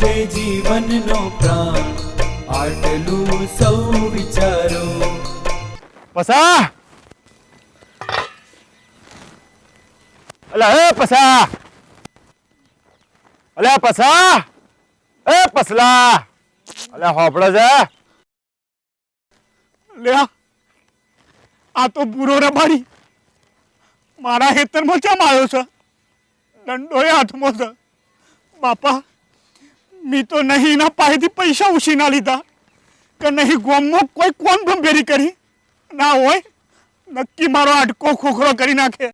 છે જીવનનો પ્રાણ, આટલું સૌ વિચારો. પસા અલા હે પસા અલા પસા એ પસલા અલા હોપડો છે લે આ તો બુરો રબાડી મારા ખેતરમાં ચમ આવ્યો છે, દંડો હાથમાં છે. બાપા મી તો નહીં ના પાસેથી પૈસા ઉછીના લીધા કે નહીં ગોમમાં કોઈ કોણ ગંભીરી કરી ના હોય, નક્કી મારો આટકો ખોખરો કરી નાખે.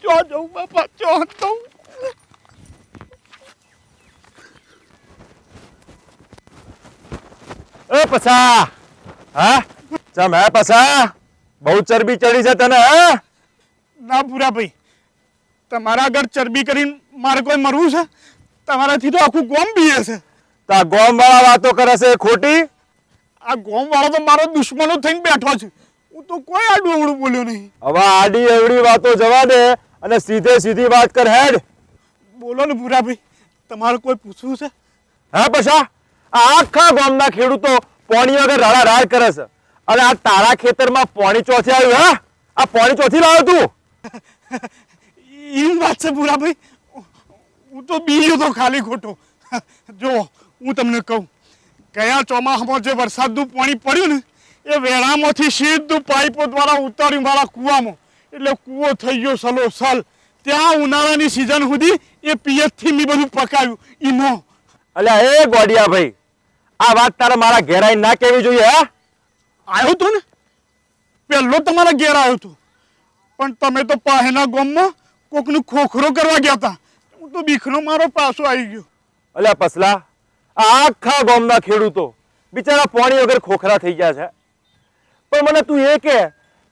જો જવું બાપા જો તો એ પસા હા ચમ હે પસા બહુ ચરબી ચડી છે તને હે? ના ભૂરા ભાઈ તમારા આગળ ચરબી કરીને મારે કોઈ મરવું છે? તમારાથી તો આખું ગોમ બીએ છે. તા ગોમ વાળા વાતો કરે છે ખોટી? આ ગોમ વાળો તો મારો દુશ્મનો થઈને બેઠો છે, હું તો કોઈ આડું અવડું બોલ્યો નહીં. હવે આડી એવડી વાતો જવા દે અને સીધે સીધી વાત કર હેડ. બોલો ને ભૂરા ભાઈ તમારે કોઈ પૂછવું છે? હા પસા આખા ગામના ખેડૂતો પાણી વગર રાડારાડ કરે છે અને આ તારા ખેતરમાં પાણી ચોથી આવ્યું? હા આ પાણી ચોથી લાવ્યો તું? એમ વાત છે ભૂરા ભાઈ, હું તો બીયો તો ખાલી ખોટો. જો હું તમને કહું, ગયા ચોમાસામાં જે વરસાદનું પાણી પડ્યું ને એ વેળામાંથી સીધું પાઇપો દ્વારા ઉતાર્યું મારા કૂવામાં, એટલે કૂવો થઈ ગયો સલોસલ. ત્યાં ઉનાળાની સિઝન સુધી એ પિયતથી મેં બધું પકાવ્યું ઈનો. અલ્યા એ ગોડિયા ભાઈ આ વાત તારે મારા ઘેરાઈ ના કેવી જોઈએ? હા આવ્યો તો ને પહેલો તમારા ઘેર આવ્યો હતો, પણ તમે તો પાહેના ગામમાં કોકનું ખોખરો કરવા ગયા હતા. હું તો બીખનો મારો પાછો આવી ગયો. અલ્યા પસલા આખા ગામના ખેડૂતો બિચારા પાણી વગર ખોખરા થઈ ગયા છે, પણ મને તું એ કે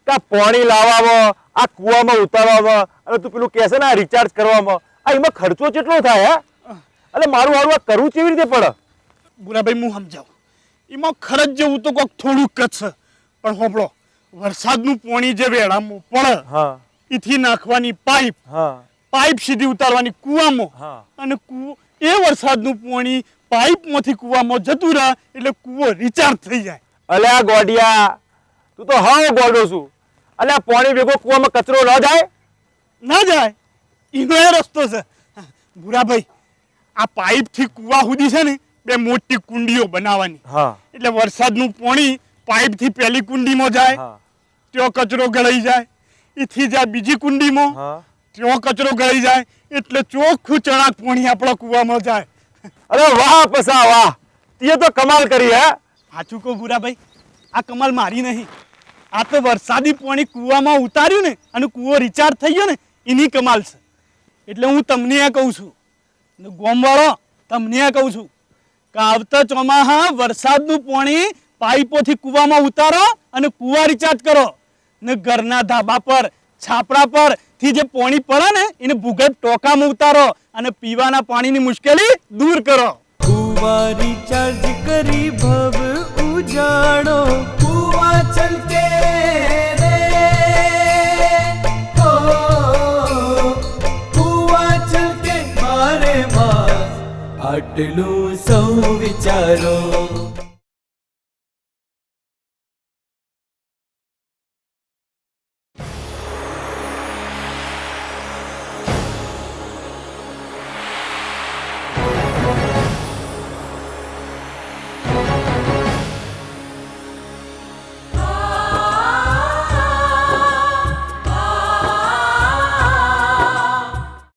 આ પાણી લાવવામાં આ કૂવામાં ઉતારવામાં અને તું પેલું કહેશે ને આ રિચાર્જ કરવામાં આ એમાં ખર્ચો કેટલો થાય? હે એટલે મારું હારું આ કરવું કેવી રીતે પડે? બુરાભાઈ હું સમજાવું, એમાં ખર્ચ જેવું તો કોઈક થોડુંક જ છે, પણ હોબળો વરસાદનું પાણી જે વેળામાં પડે એથી નાખવાની પાઇપ, પાઇપ સીધી ઉતારવાની કૂવામાં, અને એ વરસાદનું પાણી પાઇપમાંથી કૂવામાં જતું રહે એટલે કૂવો રિચાર્જ થઈ જાય. અલ્યા ગોડિયા તું તો હાવ ગોડો છું. અલ્યા પાણી ભેગો કૂવામાં કચરો ન જાય? ના જાય, એનો એ રસ્તો છે. ભૂરાભાઈ આ પાઇપથી કૂવા સુધી છે ને બે મોટી કુંડીઓ બનાવવાની, એટલે વરસાદનું પાણી પાઇપથી પહેલી કુંડીમાં જાય, ત્યાં કચરો ગળાઈ જાય, એથી જાય બીજી કુંડીમાં, ત્યાં કચરો ગળાઈ જાય, એટલે ચોખ્ખું ચણાક પાણી આપણા કૂવામાં જાય. અરે વાહ પસા વાહ, તે તો કમાલ કરી. હે સાચું કહું ભૂરાભાઈ, આ કમાલ મારી નહીં, આ તો વરસાદી પાણી કૂવામાં ઉતાર્યું ને અને કૂવો રિચાર્જ થઈ ગયો ને એની કમાલ છે. એટલે હું તમને એ કહું છું, ગોમવાળો તમને એ કહું છું કે આવતા ચોમાસા વરસાદનું પાણી પાઇપોથી કૂવામાં ઉતારો અને કૂવા રિચાર્જ કરો, ને ઘરના ધાબા પર છાપરા પર થી જે પાણી પડે ને એને ભૂગર્ભ ટોકામાં ઉતારો અને પીવાના પાણીની મુશ્કેલી દૂર કરો. કૂવા રિચાર્જ કરી ભવ ઉજાડો, કૂવા ચલકે રે ઓ કૂવા ચલકે મારે માસ, આટલું સૌ વિચારો.